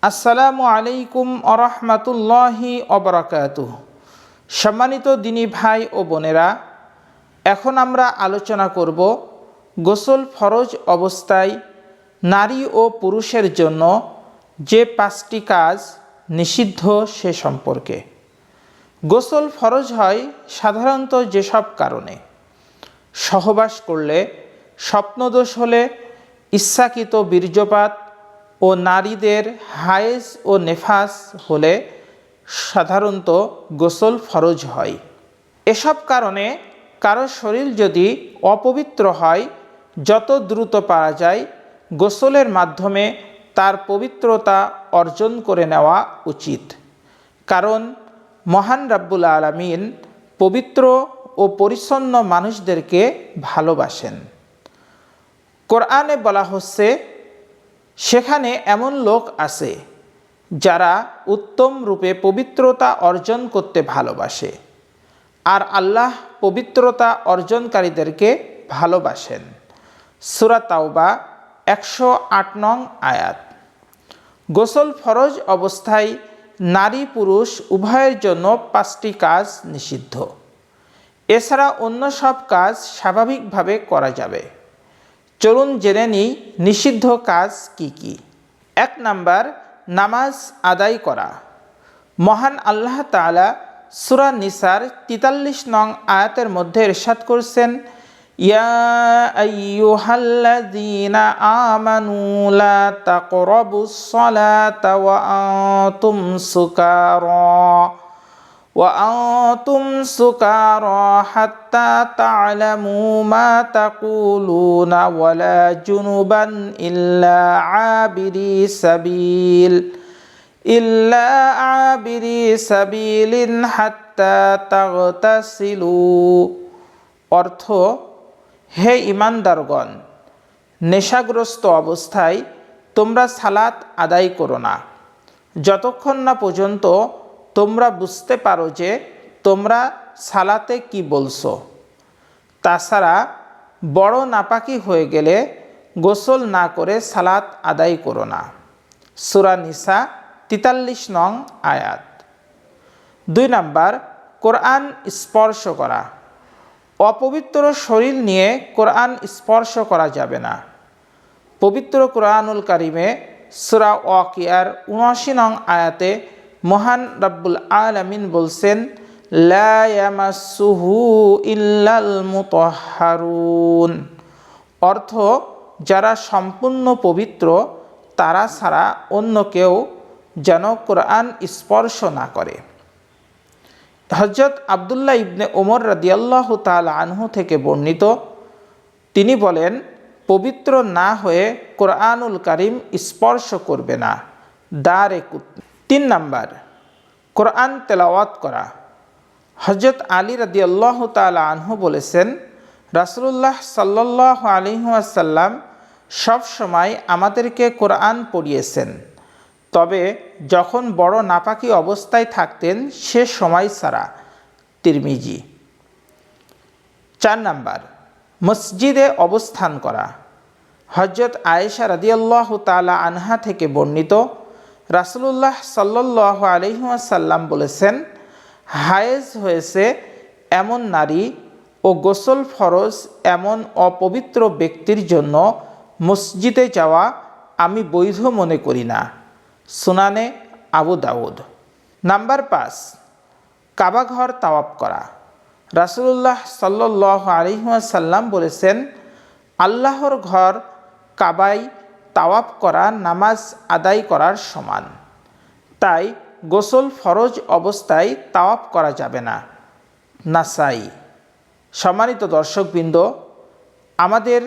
আসসালামু আলাইকুম আরহামাতুল্লাহি অবরাকাতুহ। সম্মানিত দিনী ভাই ও বোনেরা, এখন আমরা আলোচনা করব গোসল ফরজ অবস্থায় নারী ও পুরুষের জন্য যে 5টি কাজ নিষিদ্ধ সে সম্পর্কে। গোসল ফরজ হয় সাধারণত যেসব কারণে: সহবাস করলে, স্বপ্নদোষ হলে, ইচ্ছাকৃত বীর্যপাত ও নারীদের হায়েজ ও নেফাস হলে সাধারণত গোসল ফরজ হয়। এসব কারণে কারো শরীর যদি অপবিত্র হয়, যত দ্রুত পারা যায় গোসলের মাধ্যমে তার পবিত্রতা অর্জন করে নেওয়া উচিত। কারণ মহান রাব্বুল আলামিন পবিত্র ও পরিচ্ছন্ন মানুষদেরকে ভালোবাসেন। কোরআনে বলা হচ্ছে, সেখানে এমন লোক আছে যারা উত্তম রূপে পবিত্রতা অর্জন করতে ভালোবাসে, আর আল্লাহ পবিত্রতা অর্জনকারীদেরকে ভালোবাসেন। সূরা তাওবা 108 নং আয়াত। গোসল ফরজ অবস্থায় নারী পুরুষ উভয়ের জন্য 5টি কাজ নিষিদ্ধ। এছাড়া অন্য সব কাজ স্বাভাবিকভাবে করা যাবে। চলুন জেনে নিই নিষিদ্ধ কাজ কি কি। 1 নাম্বার, নামাজ আদায় করা। মহান আল্লাহ তাআলা সূরা নিসার 43 নং আয়াতের মধ্যে ইরশাদ করেছেন, ইয়া আইয়ুহাল্লাযীনা আমানু লা তাকরাবুস সালাতা ওয়া আনতুম সুকারা হাত্তা তা'লামু মা তাকুলুনা ওয়ালা জুনুবান ইল্লা আবিরি সাবিলিন হাত্তা তাগতাসিলু। অর্থ: হে ঈমানদারগণ, নেশাগ্রস্ত অবস্থায় তোমরা সালাত আদায় করো না, যতক্ষণ না পর্যন্ত তোমরা বুঝতে পারো যে তোমরা সালাতে কি বলছো। তাছাড়া বড় নাপাকি হয়ে গেলে গোসল না করে সালাত আদায় করো না। সূরা নিসা 43 নং আয়াত। 2 নাম্বার, কোরআন স্পর্শ করা। অপবিত্র শরীর নিয়ে কোরআন স্পর্শ করা যাবে না। পবিত্র কোরআনুল কারিমে সূরা ওয়াকিয়ার 79 নং আয়াতে মহান রাব্বুল আলামিন বলছেন, লা ইয়ামাসসুহু ইল্লাল মুতাহহারুন। অর্থ: যারা সম্পূর্ণ পবিত্র তারা ছাড়া অন্য কেউ যেন কোরআন স্পর্শ না করে। হযরত আব্দুল্লাহ ইবনে ওমর রাদিয়াল্লাহু তাআলা আনহু থেকে বর্ণিত, তিনি বলেন, পবিত্র না হয়ে কোরআনুল কারীম স্পর্শ করবে না। দারে কুতনি। 3 নাম্বার, কোরআন তেলাওয়াত করা। হযরত আলী রাদিয়াল্লাহু তাআলা আনহু বলেছেন, রাসূলুল্লাহ সাল্লাল্লাহু আলাইহি ওয়াসাল্লাম সব সময় আমাদেরকে কোরআন পড়িয়েছেন, তবে যখন বড় নাপাকি অবস্থায় থাকতেন সে সময় ছাড়া। তিরমিজি। 4 নাম্বার, মসজিদে অবস্থান করা। হযরত আয়েশা রাদিয়াল্লাহু তাআলা আনহা থেকে বর্ণিত, রাসূলুল্লাহ সাল্লাল্লাহু আলাইহি ওয়াসাল্লাম বলেছেন, হায়েজ হয়েছে এমন নারী ও গোসল ফরজ এমন অপবিত্র ব্যক্তির জন্য মসজিদে যাওয়া আমি বৈধ মনে করি না। সুনানে আবু দাউদ। নাম্বার 5, কাবা ঘর তাওয়াফ করা। রাসূলুল্লাহ সাল্লাল্লাহু আলাইহি ওয়াসাল্লাম বলেছেন, আল্লাহর ঘর কাবায় তাওয়াফ করা নামাজ আদায় করার সমান। তাই গোসল ফরজ অবস্থায় তাওয়াফ করা যাবে না। নাসাই। সম্মানিত দর্শকবৃন্দ, আমাদের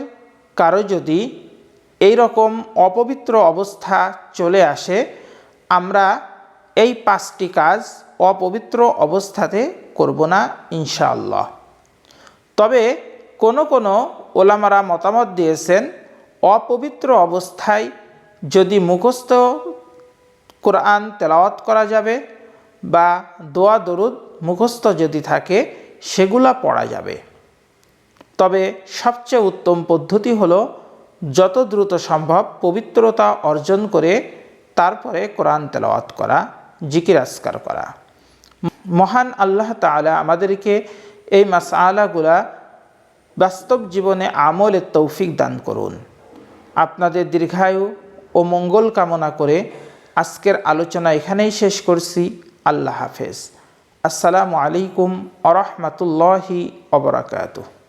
কারো যদি এই রকম অপবিত্র অবস্থা চলে আসে, আমরা এই 5টি কাজ অপবিত্র অবস্থাতে করব না ইনশাআল্লাহ। তবে কোনো ওলামারা মতামত দিয়েছেন, অপবিত্র অবস্থায় যদি মুখস্থ কোরআন তেলাওয়াত করা যাবে বা দোয়া দরুদ মুখস্থ যদি থাকে সেগুলা পড়া যাবে। তবে সবচেয়ে উত্তম পদ্ধতি হলো যত দ্রুত সম্ভব পবিত্রতা অর্জন করে তারপরে কোরআন তেলাওয়াত করা, জিকির আজকার করা। মহান আল্লাহ তাআলা আমাদেরকে এই মাসআলাগুলা বাস্তব জীবনে আমলের তৌফিক দান করুন। আপনাদের দীর্ঘায়ু ও মঙ্গল কামনা করে আজকের আলোচনা এখানেই শেষ করছি। আল্লাহ হাফেজ। আসসালামু আলাইকুম ওয়া রাহমাতুল্লাহি ওয়া বারাকাতুহু।